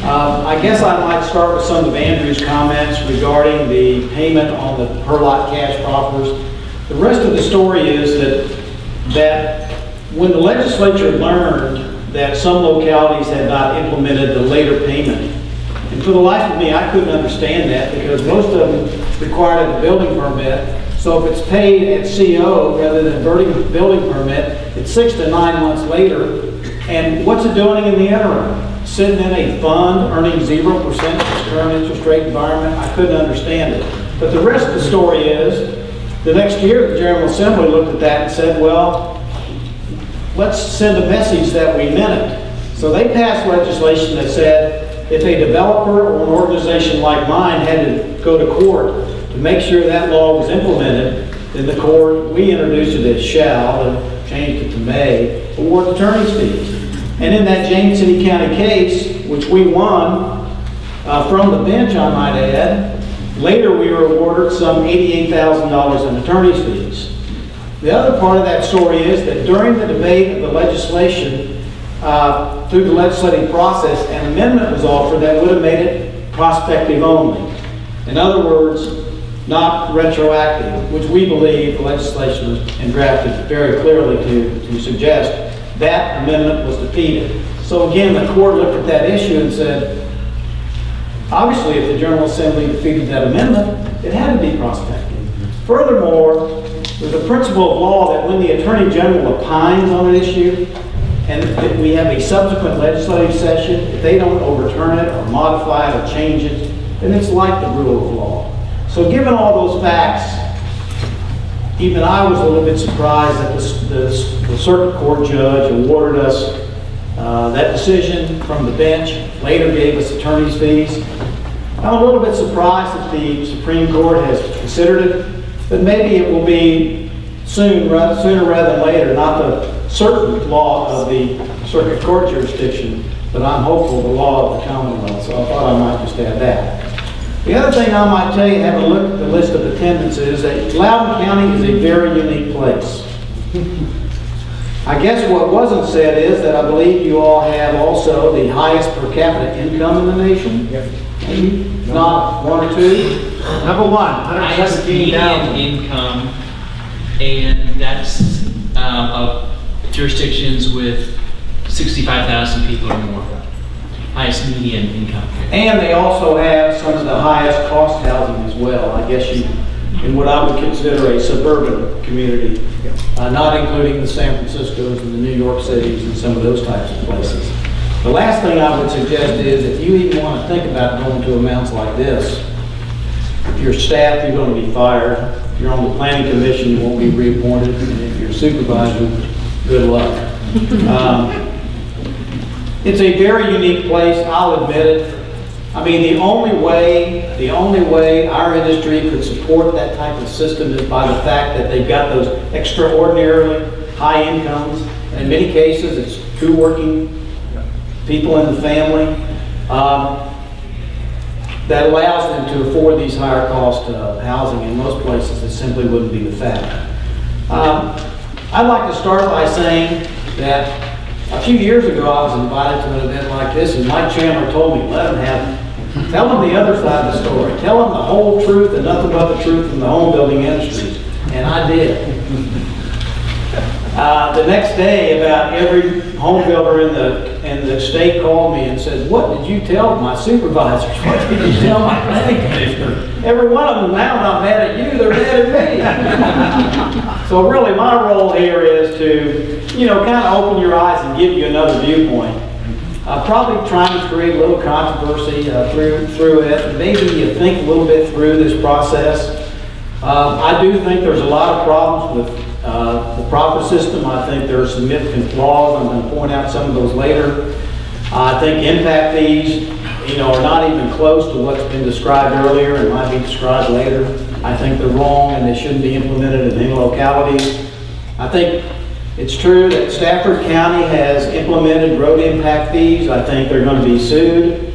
I guess I might start with some of Andrew's comments regarding the payment on the per lot cash proffers. The rest of the story is that when the legislature learned that some localities had not implemented the later payment, and for the life of me, I couldn't understand that because most of them required a building permit. So if it's paid at CO rather than building permit, it's 6 to 9 months later. And what's it doing in the interim? Sitting in a fund earning 0% in its current interest rate environment? I couldn't understand it. But the rest of the story is, the next year the General Assembly looked at that and said, well, let's send a message that we meant it. So they passed legislation that said if a developer or an organization like mine had to go to court to make sure that law was implemented, then the court, we introduced it as shall and changed it to may, award attorney's fees. And in that James City County case, which we won from the bench, I might add, later we were awarded some $88,000 in attorney's fees. The other part of that story is that during the debate of the legislation, through the legislative process, an amendment was offered that would have made it prospective only. In other words, not retroactive, which we believe the legislation and drafted very clearly to suggest that amendment was defeated. So again, the court looked at that issue and said, obviously if the General Assembly defeated that amendment, it had to be prospective. Furthermore, there's a principle of law that when the Attorney General opines on an issue, and if we have a subsequent legislative session, if they don't overturn it or modify it or change it, then it's like the rule of law. So given all those facts, even I was a little bit surprised that the circuit court judge awarded us that decision from the bench, later gave us attorney's fees. I'm a little bit surprised that the Supreme Court has considered it, but maybe it will be sooner rather than later, not the certain law of the circuit court jurisdiction, but I'm hopeful the law of the Commonwealth, so I thought I might just add that. The other thing I might tell you, have a look at the list of attendance, is that Loudoun County is a very unique place. I guess what wasn't said is that I believe you all have also the highest per capita income in the nation. Yep. Maybe not one or two. Number one, highest median income, and that's of jurisdictions with 65,000 people or more. Highest median income. And they also have some of the highest cost housing as well. I guess in what I would consider a suburban community, not including the San Franciscos and the New York cities and some of those types of places. The last thing I would suggest is if you even want to think about going to amounts like this, if you're staff, you're going to be fired. If you're on the planning commission, you won't be reappointed. And if you're supervisor, good luck. It's a very unique place, I'll admit it. I mean, the only way our industry could support that type of system is by the fact that they've got those extraordinarily high incomes. And in many cases, it's two working people in the family that allows them to afford these higher cost housing. In most places, it simply wouldn't be the fact. I'd like to start by saying that a few years ago, I was invited to an event like this, and Mike Chandler told me, tell them the other side of the story. Tell them the whole truth and nothing but the truth from the home building industry. And I did. The next day, about every home builder in the state called me and said, what did you tell my supervisors? What did you tell my planning commissioner? Every one of them now, not mad at you, they're mad at me. So really, my role here is to, kind of open your eyes and give you another viewpoint. Probably trying to create a little controversy through it. Maybe you think a little bit through this process. I do think there's a lot of problems with the proper system. I think there are significant flaws. I'm going to point out some of those later. I think impact fees, are not even close to what's been described earlier and might be described later. I think they're wrong and they shouldn't be implemented in any localities. I think it's true that Stafford County has implemented road impact fees. I think they're going to be sued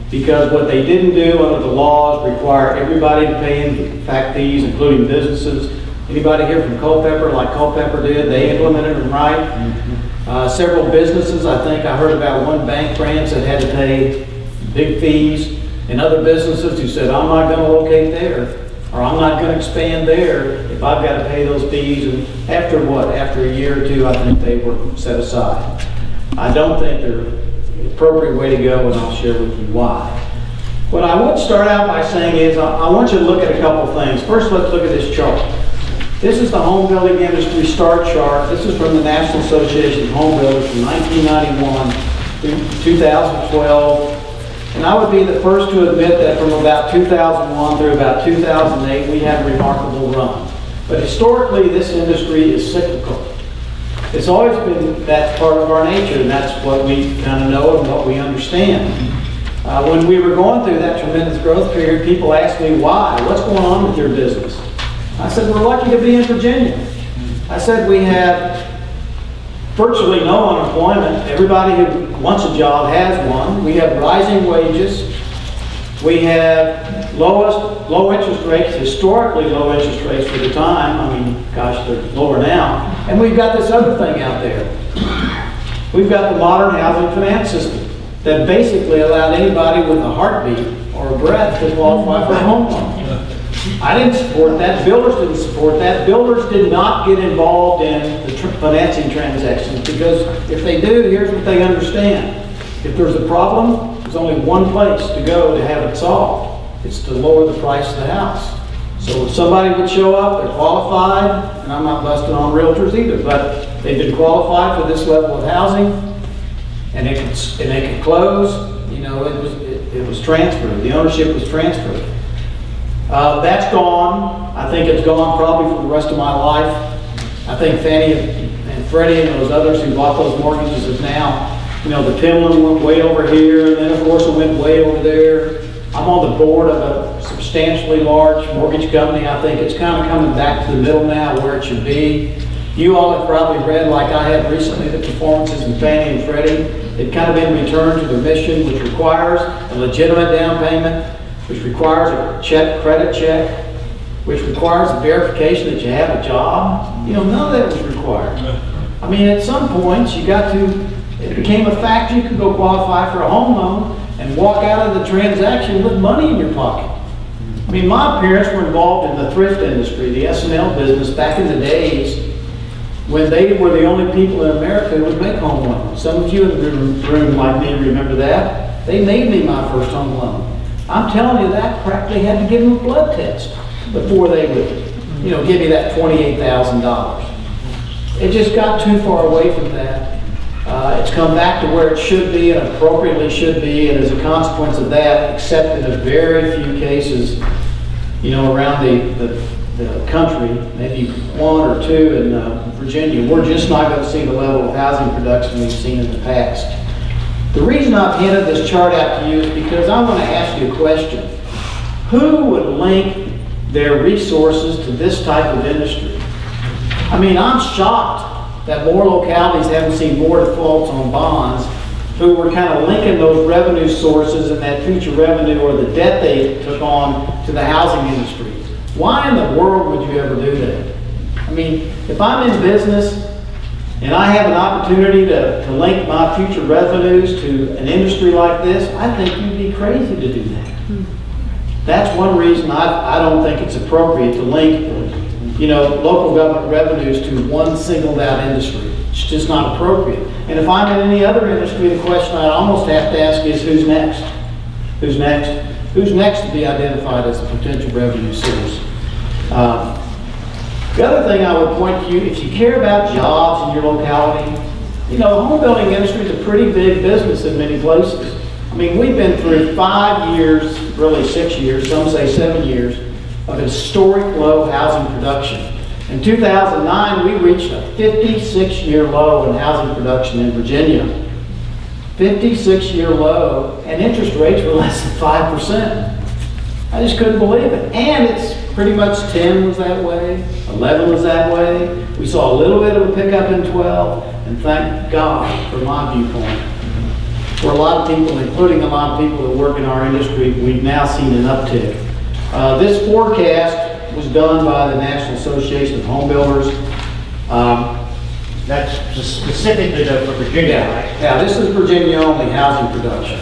because what they didn't do under the laws require everybody to pay impact fees, including businesses. Anybody here from Culpeper, like Culpeper did, they implemented them right. Several businesses, I think I heard about one bank branch that had to pay big fees, and other businesses who said, I'm not gonna locate there, or I'm not gonna expand there if I've got to pay those fees. And after what? After a year or two, I think they were set aside. I don't think they're the appropriate way to go, and I'll share with you why. What I would start out by saying is, I want you to look at a couple things. First, let's look at this chart. This is the home building industry start chart. This is from the National Association of Home Builders from 1991 through 2012. And I would be the first to admit that from about 2001 through about 2008, we had a remarkable run. But historically, this industry is cyclical. It's always been that part of our nature, and that's what we kind of know and what we understand. When we were going through that tremendous growth period, people asked me, why? What's going on with your business? I said, we're lucky to be in Virginia. I said, we have virtually no unemployment. Everybody who wants a job has one. We have rising wages. We have low interest rates, historically low interest rates for the time. I mean, gosh, they're lower now. And we've got this other thing out there. We've got the modern housing finance system that basically allowed anybody with a heartbeat or a breath to qualify for a home loan. I didn't support that. Builders didn't support that. Builders did not get involved in the financing transactions, because if they do, here's what they understand. If there's a problem, there's only one place to go to have it solved. It's to lower the price of the house. So if somebody would show up, they're qualified, and I'm not busting on realtors either, but they've been qualified for this level of housing, and they could close. You know, it was transferred. The ownership was transferred. That's gone. I think it's gone probably for the rest of my life. I think Fannie and Freddie and those others who bought those mortgages is now, you know, the pendulum went way over here, and then of course it went way over there. I'm on the board of a substantially large mortgage company. I think it's kind of coming back to the middle now where it should be. You all have probably read, like I have recently, the performances in Fannie and Freddie. They've kind of been returned to their mission, which requires a legitimate down payment, which requires a credit check, which requires a verification that you have a job. You know, none of that was required. I mean, at some points, it became a fact you could go qualify for a home loan and walk out of the transaction with money in your pocket. I mean, my parents were involved in the thrift industry, the S&L business, back in the days when they were the only people in America who would make home loans. Some of you in the room like me remember that. They made me my first home loan. I'm telling you, that practically had to give them a blood test before they would, you know, give you that $28,000. It just got too far away from that. It's come back to where it should be and appropriately should be, and as a consequence of that, except in a very few cases, you know, around the country, maybe one or two in Virginia, we're just not going to see the level of housing production we've seen in the past. The reason I've handed this chart out to you is because I want to ask you a question. Who would link their resources to this type of industry? I mean, I'm shocked that more localities haven't seen more defaults on bonds who were kind of linking those revenue sources and that future revenue or the debt they took on to the housing industry. Why in the world would you ever do that? I mean, if I'm in business and I have an opportunity to link my future revenues to an industry like this, I think you'd be crazy to do that. That's one reason I don't think it's appropriate to link, you know, local government revenues to one singled out industry. It's just not appropriate. And if I'm in any other industry, the question I almost have to ask is, who's next? Who's next? Who's next to be identified as a potential revenue source? The other thing I would point to you, if you care about jobs in your locality, you know, the home building industry is a pretty big business in many places. I mean, we've been through 5 years, really 6 years, some say 7 years, of historic low housing production. In 2009, we reached a 56-year low in housing production in Virginia. 56-year low, and interest rates were less than 5%. I just couldn't believe it. And it's pretty much 10 was that way, 11 was that way. We saw a little bit of a pickup in 12, and thank God, from my viewpoint, for a lot of people, including a lot of people that work in our industry, we've now seen an uptick. This forecast was done by the National Association of Home Builders. That's specifically though for Virginia, right? Yeah, this is Virginia only housing production.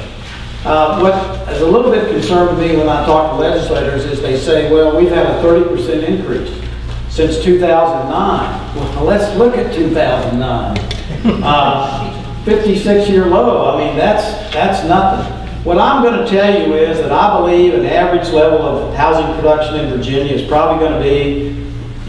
What is a little bit concerned to me when I talk to legislators is they say, well, we've had a 30% increase since 2009. Well, let's look at 2009. 56-year low. I mean, that's nothing. What I'm going to tell you is that I believe an average level of housing production in Virginia is probably going to be,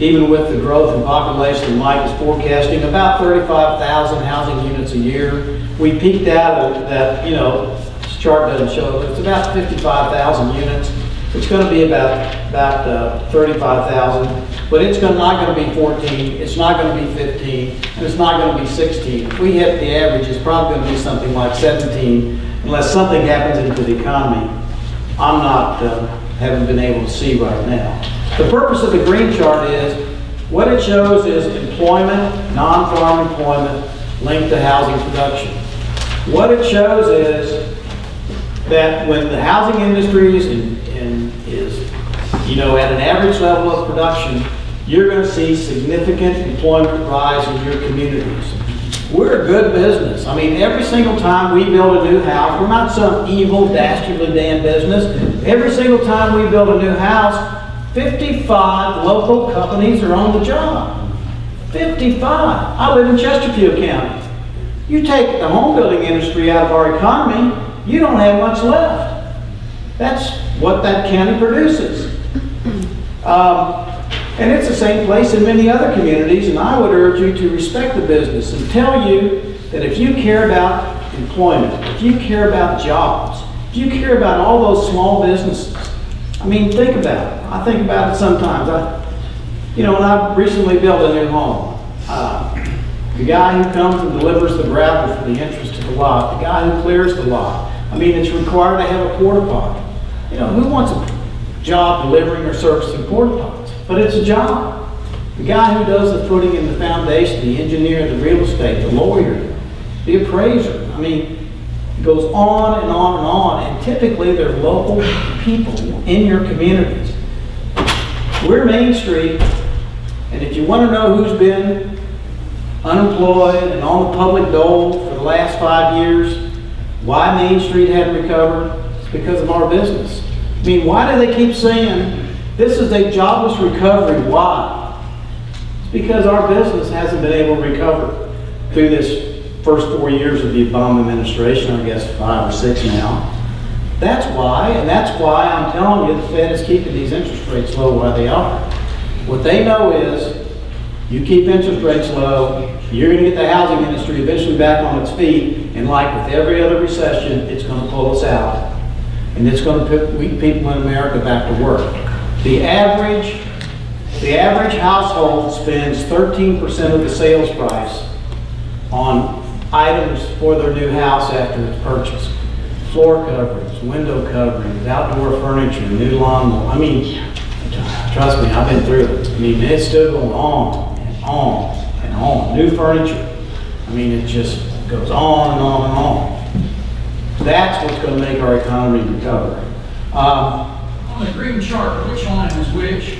even with the growth in population that Mike is forecasting, about 35,000 housing units a year. We peaked out at that, you know, this chart doesn't show it, but it's about 55,000 units. It's going to be about 35,000, but it's not going to be 14, it's not going to be 15, and it's not going to be 16. If we hit the average, it's probably going to be something like 17, unless something happens into the economy I'm not haven't been able to see right now. The purpose of the green chart is, what it shows is employment, non-farm employment linked to housing production. What it shows is that when the housing industry is at an average level of production, you're going to see significant employment rise in your communities. We're a good business. I mean, every single time we build a new house, we're not some evil, dastardly damn business. Every single time we build a new house, 55 local companies are on the job. 55. I live in Chesterfield County. You take the home building industry out of our economy, you don't have much left. That's what that county produces. And it's the same place in many other communities, and I would urge you to respect the business and tell you that if you care about employment, if you care about jobs, if you care about all those small businesses, I mean, think about it. I think about it sometimes. When I recently built a new home, the guy who comes and delivers the gravel for the entrance to the lot, the guy who clears the lot, I mean, it's required to have a porta potty. Who wants a job delivering or servicing porta potties? But it's a job. The guy who does the footing and the foundation, the engineer, the real estate, the lawyer, the appraiser. I mean, it goes on and on and on. And typically they're local people in your communities. We're Main Street, and if you want to know who's been unemployed and on the public dole for the last 5 years, why Main Street hadn't recovered, it's because of our business. I mean, why do they keep saying this is a jobless recovery? Why? It's because our business hasn't been able to recover through this first 4 years of the Obama administration, I guess 5 or 6 now. That's why, and that's why I'm telling you the Fed is keeping these interest rates low while they are. What they know is, you keep interest rates low, you're going to get the housing industry eventually back on its feet, and like with every other recession, it's going to pull us out. And it's going to put weak people in America back to work. The average household spends 13% of the sales price on items for their new house after it's purchased. Floor coverings, window coverings, outdoor furniture, new lawnmower. I mean, trust me, I've been through it. I mean, it's still going on and on and on. New furniture. I mean, it just goes on and on and on. That's what's going to make our economy recover. On the green chart, which line is which?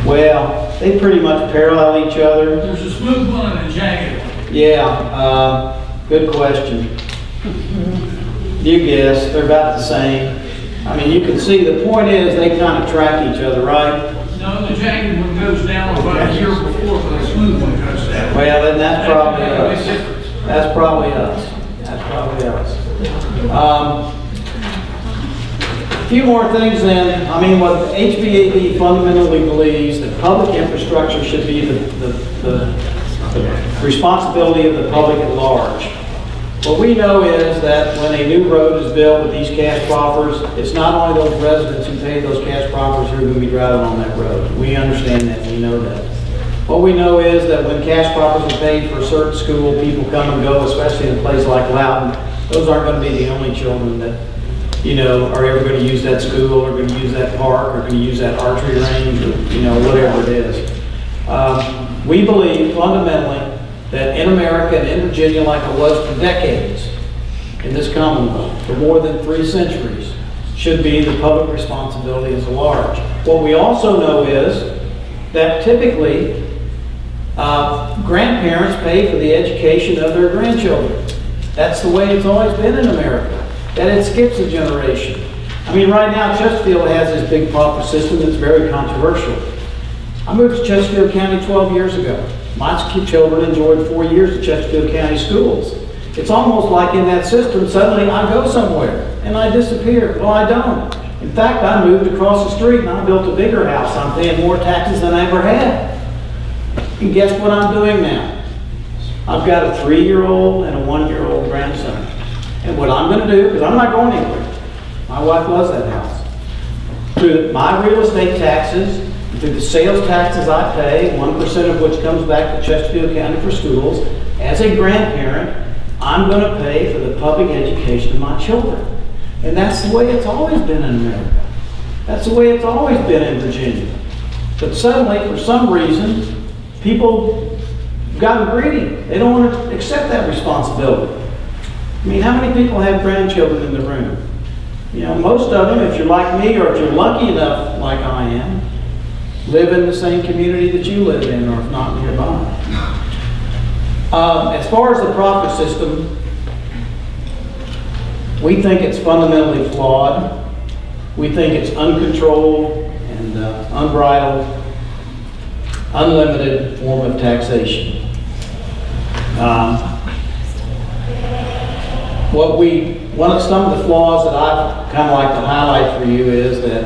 Well, they pretty much parallel each other. There's a smooth one and a jagged one. Yeah, good question. You guess, they're about the same. I mean, you can see, the point is they kind of track each other, right? No, the jagged one goes down about a year before, but the smooth one goes down. Well, then that's probably us. That's probably us. That's probably us. A few more things then. I mean, what HBAB fundamentally believes that public infrastructure should be the responsibility of the public at large. What we know is that when a new road is built with these cash proffers, it's not only those residents who pay those cash proffers who are going to be driving on that road. We understand that. We know that. What we know is that when cash proffers are paid for a certain school, people come and go, especially in a place like Loudoun. Those aren't going to be the only children that are ever going to use that school, or going to use that park, or going to use that archery range, or, whatever it is. We believe fundamentally that in America and in Virginia, like it was for decades in this Commonwealth, for more than 3 centuries, should be the public responsibility as a large. What we also know is that typically grandparents pay for the education of their grandchildren. That's the way it's always been in America, that it skips a generation. I mean, right now, Chesterfield has this big proper system that's very controversial. I moved to Chesterfield County 12 years ago. My children enjoyed 4 years at Chesterfield County schools. It's almost like in that system, suddenly I go somewhere and I disappear. Well, I don't. In fact, I moved across the street and I built a bigger house. I'm paying more taxes than I ever had. And guess what I'm doing now? I've got a 3-year-old and a 1-year-old grandson. And what I'm going to do, because I'm not going anywhere, my wife loves that house, through my real estate taxes, through the sales taxes I pay, 1% of which comes back to Chesterfield County for schools, as a grandparent, I'm going to pay for the public education of my children. And that's the way it's always been in America. That's the way it's always been in Virginia. But suddenly, for some reason, people gotten greedy. They don't want to accept that responsibility. I mean, how many people have grandchildren in the room? You know, most of them, if you're like me or if you're lucky enough, like I am, live in the same community that you live in, or if not nearby. As far as the profit system, we think it's fundamentally flawed. We think it's uncontrolled and unbridled, unlimited form of taxation. Some of the flaws that I've kind of like to highlight for you is that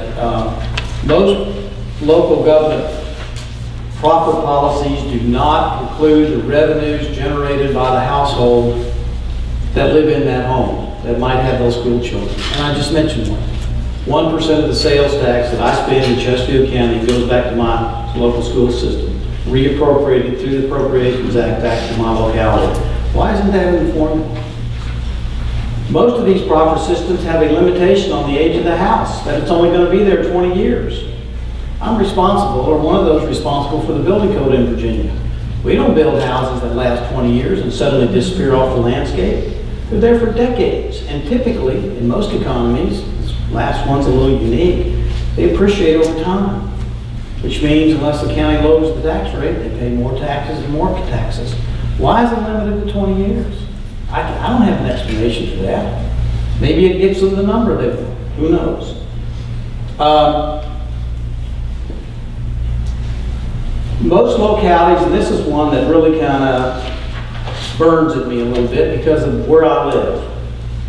most local government profit policies do not include the revenues generated by the household that live in that home, that might have those school children. And I just mentioned one. 1% of the sales tax that I spend in Chesterfield County goes back to my local school system, reappropriated through the Appropriations Act back to my locality. Why isn't that in the formula? Most of these profit systems have a limitation on the age of the house, that it's only going to be there 20 years. I'm responsible, or one of those responsible, for the building code in Virginia. We don't build houses that last 20 years and suddenly disappear off the landscape. They're there for decades, and typically, in most economies, this last one's a little unique, they appreciate over time. Which means unless the county lowers the tax rate, they pay more taxes and more taxes. Why is it limited to 20 years? I don't have an explanation for that. Maybe it gets them the number there. Who knows? Most localities, and this is one that really kind of burns at me a little bit because of where I live.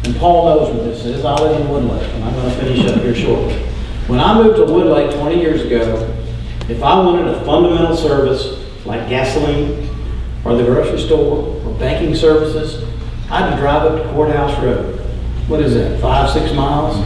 And Paul knows where this is. I live in Woodlake, and I'm going to finish up here shortly. When I moved to Woodlake 20 years ago, if I wanted a fundamental service like gasoline or the grocery store or banking services, I had to drive up to Courthouse Road. What is that, 5-6 miles?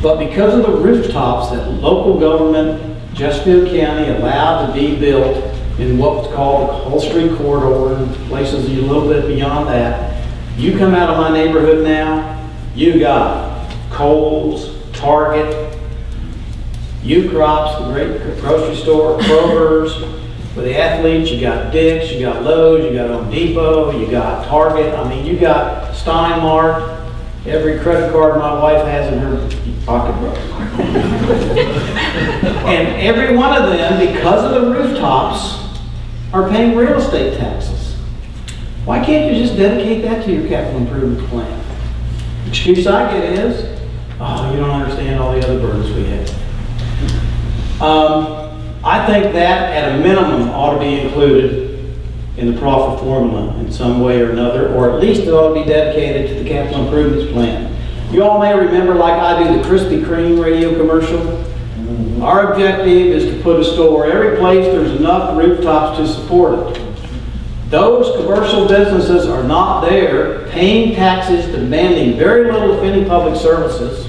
But because of the rooftops that local government, Chesterfield County, allowed to be built in what's called the Hull Street Corridor and places a little bit beyond that, you come out of my neighborhood now, you got Kohl's, Target, U-Crops, the great grocery store, Kroger's. For the athletes, you got Dick's, you got Lowe's, you got Home Depot, you got Target. I mean, you got Steinmart, every credit card my wife has in her pocketbook. And every one of them, because of the rooftops, are paying real estate taxes. Why can't you just dedicate that to your capital improvement plan? The excuse I get is, oh, you don't understand all the other burdens we have. I think that, at a minimum, ought to be included in the profit formula in some way or another, or at least it ought to be dedicated to the capital improvements plan. You all may remember, like I do, the Krispy Kreme radio commercial. Our objective is to put a store every place there's enough rooftops to support it. Those commercial businesses are not there paying taxes, demanding very little, if any, public services,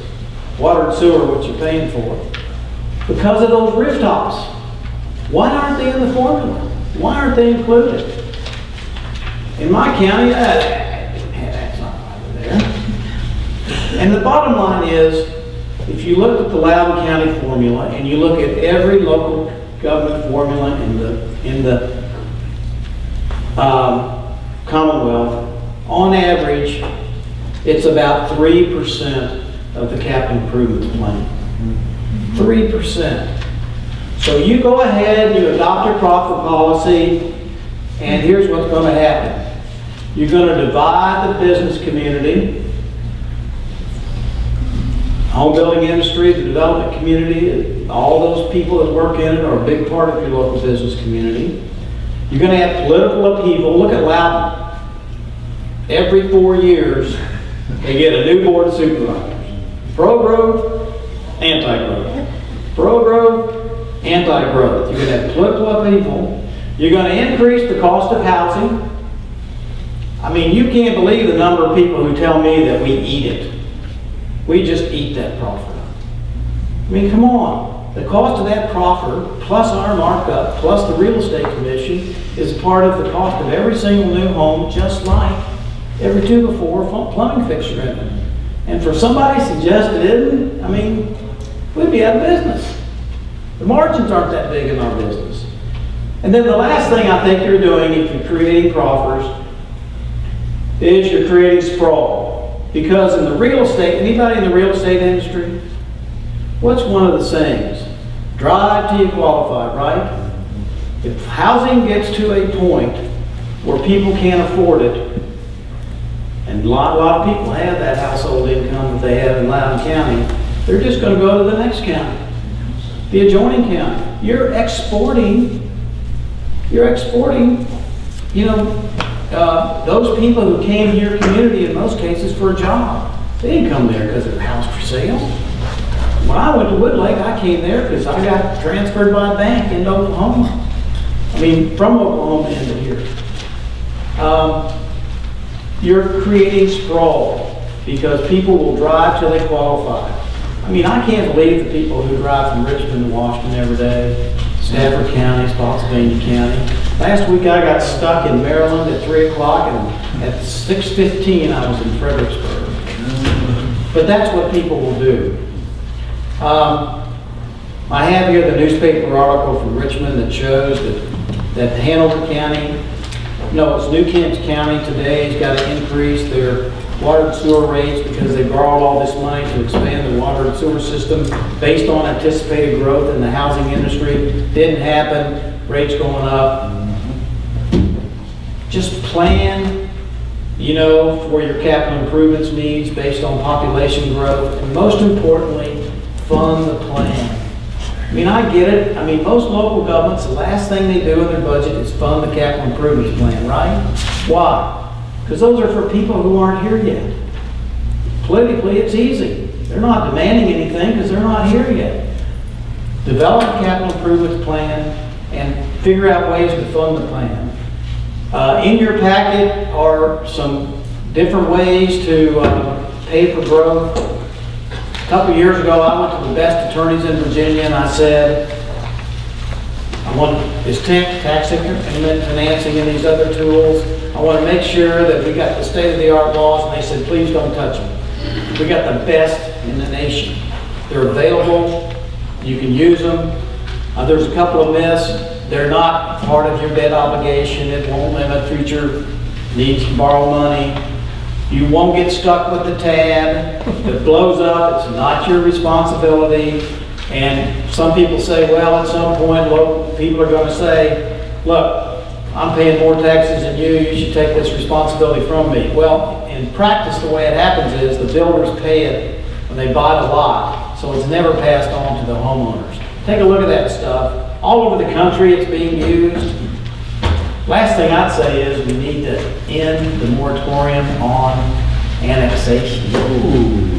water and sewer, what you're paying for, because of those rooftops. Why aren't they in the formula? Why aren't they included? In my county, that's not over there. And the bottom line is, if you look at the Loudoun County formula and you look at every local government formula in the Commonwealth, on average, it's about 3% of the capital improvement plan. 3%. So you go ahead and you adopt your profit policy, and here's what's going to happen. You're going to divide the business community. Home building industry, the development community, all those people that work in it are a big part of your local business community. You're going to have political upheaval. Look at Loudon. Every 4 years, they get a new board of supervisors. Pro-growth, anti-growth. Pro-growth, anti-growth. You're going to have political upheaval. You're going to increase the cost of housing. I mean, you can't believe the number of people who tell me that we eat it. We just eat that proffer. I mean, come on. The cost of that proffer, plus our markup, plus the real estate commission, is part of the cost of every single new home, just like every 2 to 4 plumbing fixture in it. And for somebody to suggest it isn't, I mean, we'd be out of business. The margins aren't that big in our business. And then the last thing I think you're doing if you're creating proffers is you're creating sprawl. Because in the real estate, anybody in the real estate industry, what's one of the sayings? Drive till you qualify, right? If housing gets to a point where people can't afford it, and a lot of people have that household income that they have in Loudoun County, they're just going to go to the next county, the adjoining county. You're exporting, you know, those people who came to your community in most cases for a job. They didn't come there because of a house for sale. When I went to Woodlake, I came there because I got transferred by a bank into Oklahoma. I mean, from Oklahoma into here. You're creating sprawl because people will drive till they qualify. I mean, I can't believe the people who drive from Richmond to Washington every day, Stafford County, Spotsylvania County. Last week I got stuck in Maryland at 3 o'clock and at 6:15 I was in Fredericksburg. But that's what people will do. I have here the newspaper article from Richmond that shows that Hanover County, no, it's New Kent County today has got to increase their water and sewer rates because they borrowed all this money to expand the water and sewer system based on anticipated growth in the housing industry. Didn't happen, rates going up. Just plan, you know, for your capital improvements needs based on population growth, and most importantly, fund the plan. I mean, I get it. I mean, most local governments, the last thing they do in their budget is fund the capital improvements plan, right? Why? Because those are for people who aren't here yet. Politically, it's easy. They're not demanding anything because they're not here yet. Develop a capital improvements plan and figure out ways to fund the plan. In your packet are some different ways to pay for growth. A couple years ago, I went to the best attorneys in Virginia and I said, is tax increment financing and these other tools, I want to make sure that we got the state-of-the-art laws, and they said, please don't touch them. We got the best in the nation. They're available, you can use them. There's a couple of myths. They're not part of your debt obligation. It won't limit future needs to borrow money. You won't get stuck with the tab. If it blows up, it's not your responsibility. And some people say, well, at some point, local people are going to say, look, I'm paying more taxes than you should take this responsibility from me. Well, in practice, the way it happens is the builders pay it when they buy the lot, so it's never passed on to the homeowners. Take a look at that stuff. All over the country, it's being used. Last thing I'd say is we need to end the moratorium on annexation. Ooh.